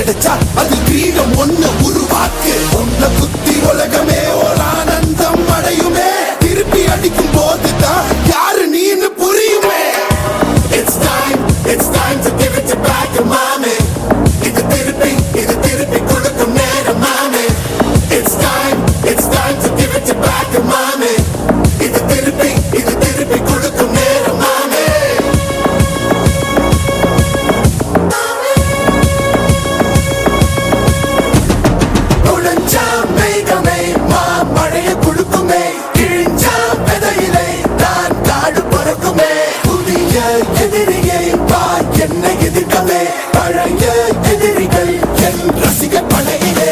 கிடைச்சா அது கிரீடம் ஒண்ணு உருவாக்கு. ஒன்ன குத்தி உலகமே ஒரு ஆனந்தம் அடையுமே. திருப்பி அடிக்கும் போதுதான் யாரு நீன்னு புரியுமே. It's time to give it back to mommy. இது திருப்பி கொடுக்கும் நேரம் மாமே. It's time to give it back to mommy. இது திருப்பி கொடுக்கும் நேரம் மாமே. நுழைஞ்சா மேகமே மழைய கொடுக்குமே. கிழிஞ்சா விதையிலே தான் காடு பறக்குமே. புதிய எதிரியை பார் என்னை எதிர்க்கவே. பழைய எதிரிகள் என் ரசிகர் படையிலே.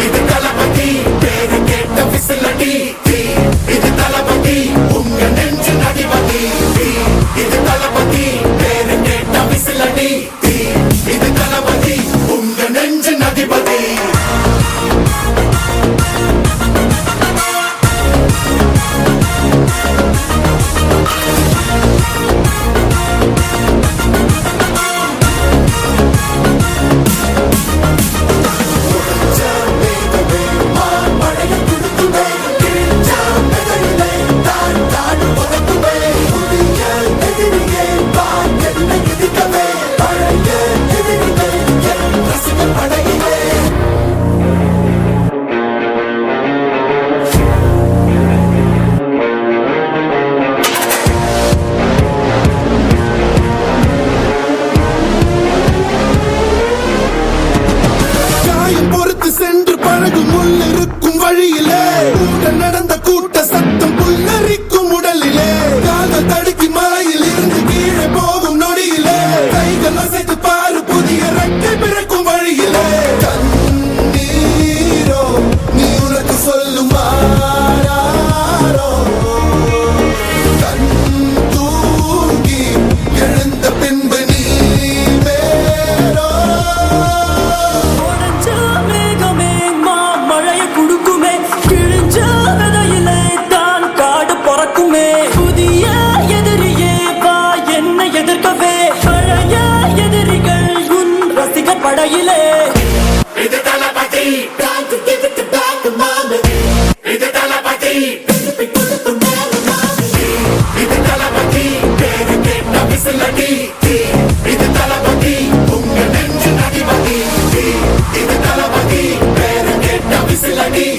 இது தளபதி பேரு கேட்ட விசிலடி. இது தளபதி உங்க நெஞ்சு அதிபதி. இது தளபதி பேரு கேட்ட விசிலடி. இது தளபதி உங்க நெஞ்சு அதிபதி. சென்று பழகும் முள்ளிருக்கும் வழியிலே. நடந்த கூட்ட சத்தம் புல்லரிக்கும் உடலிலே. காதல் தடுக்கி மலையில் இருந்து கீழே போகும் நொடியிலே. கைகள் அசைத்து பாரு புதிய ரெக்கை பிறக்கும் வழியிலே. கண்ணீரோ நீ உனக்கு சொல்லும் கண் தூங்கி எழுந்த பின்பு நீ வேறோ. புதிய எதிரியே வா என்னை எதிர்க்கவே. பழைய எதிரிகள் உன் ரசிகர் படையிலே. இது தளபதி time to give it back to mommy. இது தளபதி திருப்பி கொடுக்கும் நேரம் மாமே. இது தளபதி பேரு கேட்ட விசிலடி. இது தளபதி உங்க நெஞ்சு அதிபதி. இது தளபதி பேரு கேட்ட விசிலடி.